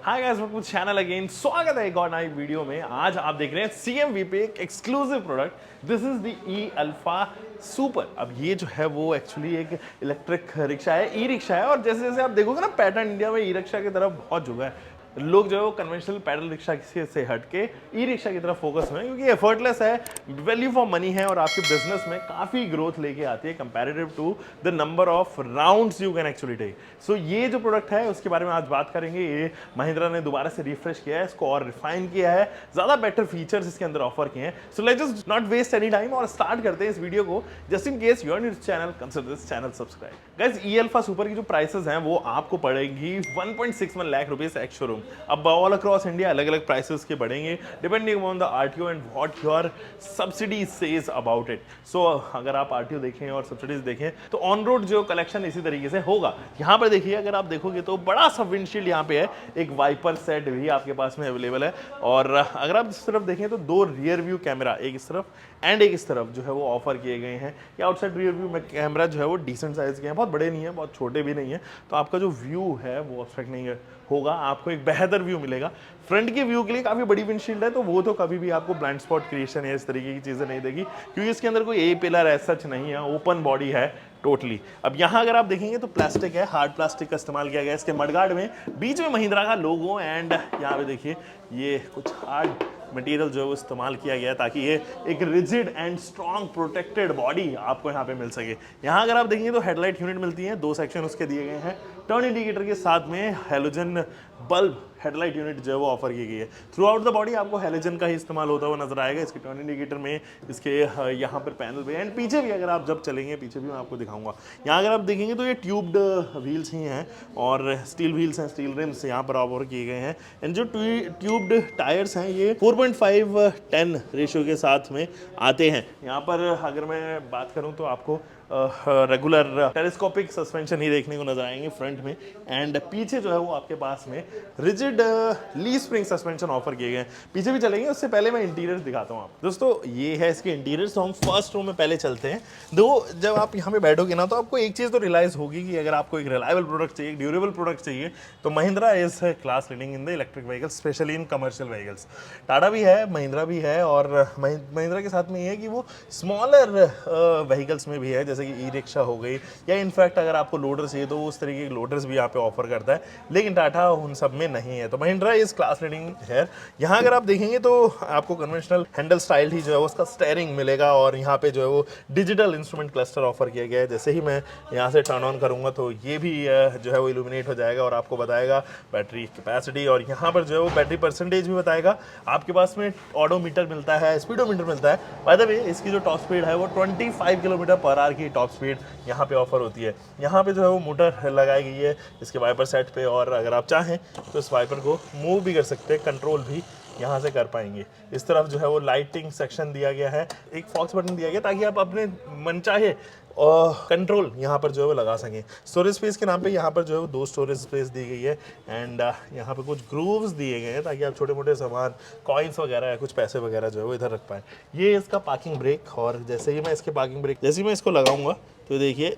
Hi guys, welcome to channel again. स्वागत है एक और नई वीडियो में। आज आप देख रहे हैं CMV पे एक exclusive product. This is the E Alpha super. अब ये जो है वो एक्चुअली एक इलेक्ट्रिक रिक्शा है, ई रिक्शा है। और जैसे जैसे आप देखोगे ना, पैटर्न इंडिया में ई रिक्शा की तरफ बहुत झुका है। लोग जो है वो कन्वेंशनल पैडल रिक्शा से हट के ई रिक्शा की तरफ फोकस हुए हैं, क्योंकि एफर्टलेस है, वैल्यू फॉर मनी है और आपके बिजनेस में काफी ग्रोथ लेके आती है comparative to the number of rounds you can actually take. So ये जो प्रोडक्ट है उसके बारे में आज बात करेंगे। ये महिंद्रा ने दोबारा से रिफ्रेश किया है, इसको और रिफाइन किया है, ज्यादा बेटर फीचर्स इसके अंदर ऑफर किए हैं। So let's just not waste any time और स्टार्ट करते हैं इस वीडियो को। Just in case you are new to channel, consider this channel subscribe. Guys, E Alpha Super की जो प्राइसेस हैं वो आपको पड़ेगी 1.61 लाख रुपीस एक्स शोरूम। अब ऑल अक्रॉस इंडिया अलग अलग प्राइसेस के बढ़ेंगे depending on the RTO and what your subsidy says about it. So अगर आप आरटीओ देखें और सब्सिडीज देखें तो ऑन रोड जो कलेक्शन इसी तरीके से होगा। यहाँ पर देखिए, अगर आप देखोगे तो बड़ा सा विंडशील्ड यहाँ पे है, एक वाइपर सेट भी आपके पास में अवेलेबल है। और अगर आप इस तरफ देखें तो दो रियर व्यू कैमरा, एक इस तरफ एंड एक इस तरफ, जो है वो ऑफर किए गए हैं। या आउटसाइड रियर व्यू में कैमरा जो है वो डिसेंट साइज के हैं, बहुत बड़े नहीं है, बहुत छोटे भी नहीं है, तो आपका जो व्यू है वो अफेक्ट नहीं होगा, आपको एक बेहतर व्यू मिलेगा। फ्रंट के व्यू के लिए काफी बड़ी विंडशील्ड है, तो वो तो कभी भी आपको ब्लाइंड स्पॉट क्रिएशन या इस तरीके की चीजें नहीं देगी, क्योंकि इसके अंदर कोई ए पिलर ऐसा सच नहीं है, ओपन बॉडी है टोटली। अब यहाँ अगर आप देखेंगे तो प्लास्टिक है, हार्ड प्लास्टिक का इस्तेमाल किया गया है इसके मडगार्ड में। बीच में महिंद्रा का लोगो एंड यहाँ पे देखिए ये कुछ हार्ड मटेरियल जो है वो इस्तेमाल किया गया है, ताकि ये एक rigid and strong protected body आपको यहाँ पे मिल सके। यहाँ अगर आप देखेंगे तो हेडलाइट यूनिट मिलती है, 2 सेक्शन उसके दिए गए हैं। टर्न इंडिकेटर के साथ में हेलोजन बल्ब हेडलाइट यूनिट जो है वो ऑफर की गई है। थ्रू आउट द बॉडी आपको हेलोजन का ही इस्तेमाल होता हुआ नजर आएगा, इसके टर्न इंडिकेटर में, इसके यहाँ पर पैनल पे एंड पीछे भी। अगर आप जब चलेंगे पीछे भी मैं आपको दिखाऊंगा। यहाँ अगर आप देखेंगे तो ये ट्यूब्ड व्हील्स ही हैं और स्टील व्हील्स हैं, स्टील रिम्स यहाँ पर ऑफर किए गए हैं। एंड जो ट्यूब्ड टायर्स हैं ये 4.5:10 रेशियो के साथ में आते हैं। यहाँ पर अगर मैं बात करूँ तो आपको रेगुलर टेलीस्कोपिक सस्पेंशन ही देखने को नजर आएंगे फ्रंट में। एंड पीछे जो है वो आपके पास में रिजिड ली स्प्रिंग सस्पेंशन ऑफर किए गए हैं। पीछे भी चलेंगे, उससे पहले मैं इंटीरियर्स दिखाता हूँ आपको। दोस्तों ये है इसके इंटीरियर्स, तो हम फर्स्ट रो में पहले चलते हैं। दो जब आप यहाँ पे बैठोगे ना तो आपको एक चीज़ तो रियलाइज होगी कि अगर आपको एक रिलायबल प्रोडक्ट चाहिए, ड्यूरेबल प्रोडक्ट चाहिए, तो Mahindra is class leading in the electric vehicles, specially in commercial vehicles. Tata भी है, महिंद्रा भी है, और महिंद्रा के साथ में ये है कि वो स्मॉलर व्हीकल्स में भी है, जैसे कि ई रिक्शा हो गई, या इनफैक्ट अगर आपको लोडर चाहिए तो उस तरीके के लोडर्स भी यहाँ पे ऑफर करता है। लेकिन टाटा उन सब में नहीं है, तो महिंद्रा इज क्लास लीडिंग है। यहाँ अगर आप देखेंगे तो आपको कन्वेंशनल हैंडल स्टाइल ही जो है उसका स्टेयरिंग मिलेगा, और यहाँ पे जो है वो डिजिटल इंस्ट्रूमेंट क्लस्टर ऑफर किया गया है। जैसे ही मैं यहाँ से टर्न ऑन करूँगा तो ये भी जो है वो इल्यूमिनेट हो जाएगा और आपको बताएगा बैटरी कैपेसिटी, और यहाँ पर जो है वो बैटरी परसेंटेज भी बताएगा। आपके पास में ऑडोमीटर मिलता है, स्पीडोमीटर मिलता है। बाय द वे इसकी जो टॉप स्पीड है वो 25 किलोमीटर पर आवर की टॉप स्पीड यहाँ पे ऑफर होती है। यहाँ पे जो है वो मोटर लगाई गई है इसके वाइपर सेट पे, और अगर आप चाहें तो इस वाइपर को मूव भी कर सकते हैं, कंट्रोल भी यहाँ से कर पाएंगे। इस तरफ जो है वो लाइटिंग सेक्शन दिया गया है, एक फॉक्स बटन दिया गया ताकि आप अपने मनचाहे कंट्रोल यहाँ पर जो है वो लगा सकें। स्टोरेज स्पेस के नाम पे यहाँ पर जो है वो 2 स्टोरेज स्पेस दी गई है। एंड यहाँ पे कुछ ग्रूव्स दिए गए हैं ताकि आप छोटे मोटे सामान, कॉइन्स वगैरह या कुछ पैसे वगैरह जो है वो इधर रख पाएँ। ये इसका पार्किंग ब्रेक, और जैसे ही मैं इसके पार्किंग ब्रेक जैसे ही मैं इसको लगाऊंगा तो देखिए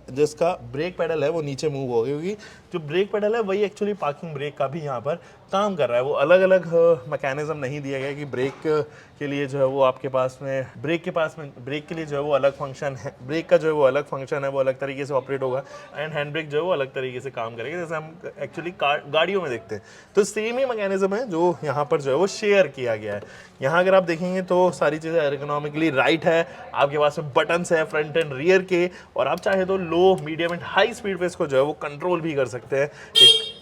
जिसका ब्रेक पेडल है वो नीचे मूव हो गई, क्योंकि जो ब्रेक पेडल है वही एक्चुअली पार्किंग ब्रेक का भी यहाँ पर काम कर रहा है। वो अलग अलग मैकेनिज्म नहीं दिया गया कि ब्रेक के लिए जो है वो आपके पास में ब्रेक के लिए जो है वो अलग फंक्शन है, ब्रेक का जो है वो अलग फंक्शन है, वो अलग तरीके से ऑपरेट होगा, एंड हैंड ब्रेक जो है वो अलग तरीके से काम करेगा, जैसे हम एक्चुअली गाड़ियों में देखते हैं। तो सेम ही मैकेनिज्म है जो यहाँ पर जो है वो शेयर किया गया है। यहाँ अगर आप देखेंगे तो सारी चीज़ें एर्गोनॉमिकली राइट है, आपके पास में बटन्स है फ्रंट एंड रियर के, और आप चाहे तो लो, मीडियम एंड हाई स्पीड पे इसको जो है वो कंट्रोल भी कर सकते हैं। एक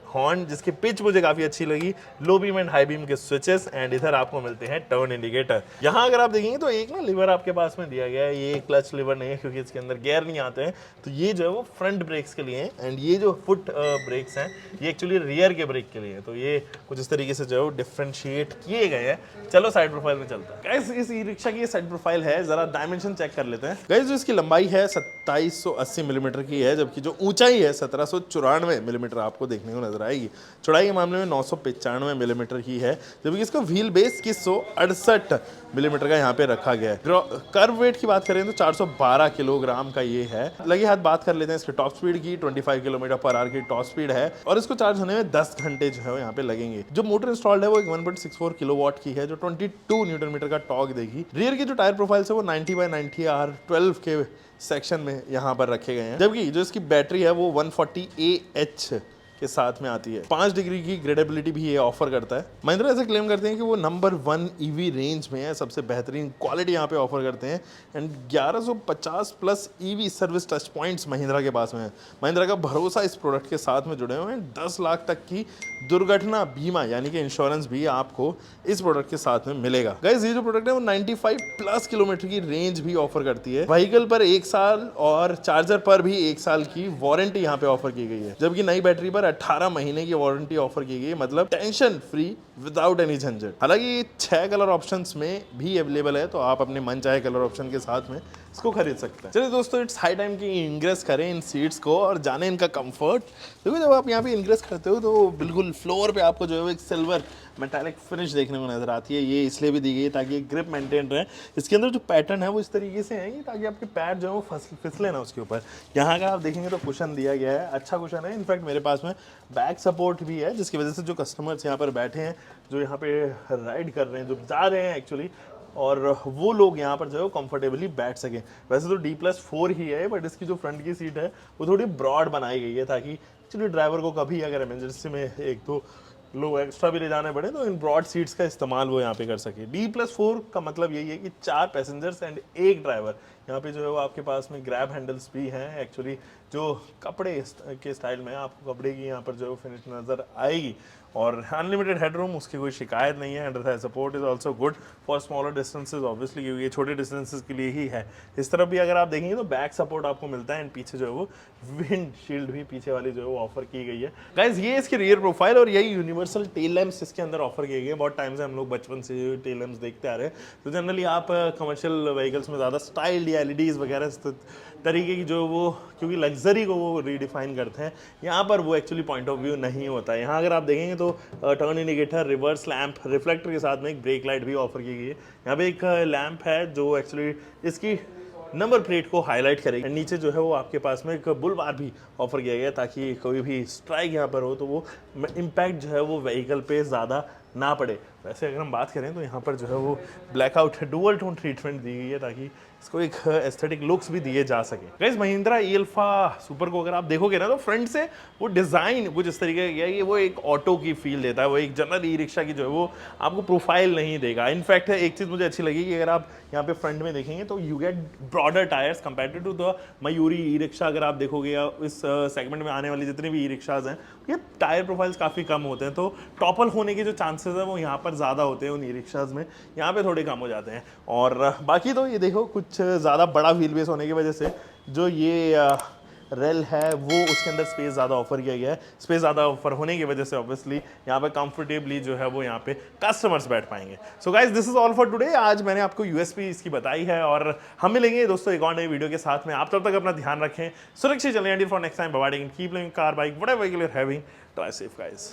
हॉर्न जिसकी पिच मुझे काफी अच्छी लगी, low beam and high beam के स्विचेस, एंड इधर आपको मिलते हैं टर्न इंडिकेटर। यहाँ अगर आप देखेंगे तो एक ना लिवर आपके पास में दिया गया है, ये क्लच लिवर नहीं है क्योंकि इसके अंदर गियर नहीं आते हैं, तो ये जो है वो फ्रंट ब्रेक्स के लिए हैं, एंड ये जो फुट ब्रेक्स हैं ये एक्चुअली रियर के ब्रेक के लिए है। तो ये कुछ इस तरीके से जो है वो डिफ्रेंशिएट किए गए हैं। चलो साइड प्रोफाइल में चलता है। गाइस, इस ई रिक्शा की साइड प्रोफाइल है, जरा डायमेंशन चेक कर लेते हैं। गाइस, जो इसकी लंबाई है 2780 मिलीमीटर की है, जबकि जो ऊंचाई है 1794 मिलीमीटर आपको देखने को नजर आएगी। चौड़ाई के मामले में 995 मिलीमीटर की है, जबकि इसका व्हील बेस 2168 मिलीमीटर का यहाँ पे रखा गया है। कर्व वेट की बात करें तो 412 किलोग्राम का ये है। लगे हाथ बात कर लेते हैं इसके टॉप स्पीड की। 25 किलोमीटर पर आवर की टॉप स्पीड है और इसको चार्ज होने में 10 घंटे जो है यहाँ पे लगेंगे। जो मोटर इंस्टॉल्ड है वो एक 1.64 किलोवाट की है, जो 22 न्यूटन मीटर का टॉर्क देगी। रियर की जो टायर प्रोफाइल है वो 90/90 R12 के सेक्शन में यहाँ पर रखे गए हैं, जबकि जो इसकी बैटरी है वो 140 Ah के साथ में आती है। 5 डिग्री की ग्रेडेबिलिटी भी ये ऑफर करता है। महिंद्रा ऐसे क्लेम करते हैं कि वो नंबर 1 ईवी रेंज में है, सबसे बेहतरीन क्वालिटी यहाँ पे ऑफर करते हैं। And 1150 plus EV service touch points Mahindra के पास में है। महिंद्रा का भरोसा इस प्रोडक्ट के साथ में जुड़े हुए हैं। 10 लाख तक की दुर्घटना बीमा यानी कि इंश्योरेंस भी आपको इस प्रोडक्ट के साथ में मिलेगा। गाइस ये जो प्रोडक्ट है वो 95 प्लस किलोमीटर की रेंज भी ऑफर करती है। व्हीकल पर 1 साल और चार्जर पर भी 1 साल की वारंटी यहाँ पे ऑफर की गई है, जबकि नई बैटरी पर 18 महीने की वारंटी ऑफर की गई, मतलब टेंशन फ्री विदाउट एनी झंझट। हालांकि 6 कलर ऑप्शंस में भी अवेलेबल है, तो आप अपने मन चाहे कलर ऑप्शन के साथ में इसको खरीद सकते हैं। चलिए दोस्तों, इट्स हाई टाइम कि इंग्रेस करें इन सीट्स को और जाने इनका कंफर्ट। देखो जब आप यहाँ पे इंग्रेस करते हो तो बिल्कुल फ्लोर पे आपको जो है एक सिल्वर मेटालिक फिनिश देखने को नजर आती है। ये इसलिए भी दी गई है ताकि ग्रिप मेंटेन रहे। इसके अंदर जो पैटर्न है वो इस तरीके से है ताकि आपके पैर जो है वो फिसले ना उसके ऊपर। यहाँ का आप देखेंगे तो कुशन दिया गया है, अच्छा कुशन है। इनफैक्ट मेरे पास में बैक सपोर्ट भी है, जिसकी वजह से जो कस्टमर्स यहाँ पर बैठे हैं, जो यहाँ पे राइड कर रहे हैं, जो जा रहे हैं एक्चुअली, और वो लोग यहाँ पर जो है कंफर्टेबली बैठ सकें। वैसे तो D+4 ही है, बट इसकी जो फ्रंट की सीट है वो थोड़ी ब्रॉड बनाई गई है ताकि चलिए ड्राइवर को कभी अगर इमरजेंसी में एक दो लोग एक्स्ट्रा भी ले जाने पड़े तो इन ब्रॉड सीट्स का इस्तेमाल वो यहाँ पे कर सके। D+4 का मतलब यही है कि 4 पैसेंजर्स एंड 1 ड्राइवर। यहाँ पे जो है वो आपके पास में ग्रैब हैंडल्स भी हैं। एक्चुअली जो कपड़े के स्टाइल में आपको कपड़े की यहाँ पर जो फिनिश नज़र आएगी, और अनलिमिटेड हेडरूम, उसकी कोई शिकायत नहीं है। Under support is also good for smaller distances, obviously क्योंकि ये छोटे डिस्टेंसेज के लिए ही है। इस तरफ भी अगर आप देखेंगे तो बैक सपोर्ट आपको मिलता है एंड पीछे जो है वो विंड शील्ड भी पीछे वाली जो है वो ऑफर की गई है। गाइस ये इसकी रियर प्रोफाइल और यही यूनिवर्सल टेल लैंप्स इसके अंदर ऑफर किए गए। बहुत टाइम से हम लोग बचपन से टेल लैंप्स देखते आ रहे हैं। तो जनरली आप कमर्शियल व्हीकल्स में ज़्यादा स्टाइल्ड या LEDs वगैरह तरीके की जो वो, क्योंकि लग्जरी को वो रीडिफाइन करते हैं, यहाँ पर वो एक्चुअली पॉइंट ऑफ व्यू नहीं होता है। यहाँ अगर आप देखेंगे तो turn indicator, reverse lamp, reflector के साथ में एक ब्रेक लाइट भी ऑफर की गई है। यहाँ पे एक लैंप है जो एक्चुअली इसकी नंबर प्लेट को हाईलाइट करेगी। नीचे जो है वो आपके पास में एक बुल बार भी ऑफर किया गया ताकि कोई भी स्ट्राइक यहाँ पर हो तो वो इम्पैक्ट जो है वो व्हीकल पे ज़्यादा ना पड़े। वैसे अगर हम बात करें तो यहाँ पर जो है वो ब्लैकआउट डुअल टोन ट्रीटमेंट दी गई है ताकि इसको एक एस्थेटिक लुक्स भी दिए जा सके। गाइस महिंद्रा E-अल्फा सुपर को अगर आप देखोगे ना तो फ्रंट से वो डिज़ाइन कुछ इस तरीके का है, वो एक ऑटो की फील देता है, वो एक जनरल ई-रिक्शा की जो है वो आपको प्रोफाइल नहीं देगा। इनफैक्ट एक चीज़ मुझे अच्छी लगी कि अगर आप यहाँ पे फ्रंट में देखेंगे तो you get broader tyres compare to the Mayuri e rickshaw. अगर आप देखोगे या इस सेगमेंट में आने वाली जितने भी ई-रिक्शाज हैं, ये टायर प्रोफाइल्स काफ़ी कम होते हैं, तो टॉपल होने के जो चांसेस है वो यहाँ पर ज़्यादा होते हैं उन ई-रिक्शाज में, यहाँ पे थोड़े कम हो जाते हैं। और बाकी तो ये देखो कुछ ज़्यादा बड़ा व्हील बेस होने की वजह से जो ये रेल है वो उसके अंदर स्पेस ज़्यादा ऑफर किया गया है। स्पेस ज़्यादा ऑफर होने की वजह से ऑब्वियसली यहाँ पे कंफर्टेबली जो है वो यहाँ पे कस्टमर्स बैठ पाएंगे। So guys this is all for today. आज मैंने आपको USP इसकी बताई है और हम मिलेंगे दोस्तों एक और नई वीडियो के साथ में। आप तब तक अपना ध्यान रखें, सुरक्षित चलें। For next time, bye bye, keep living car, bike, whatever you are having, try safe guys.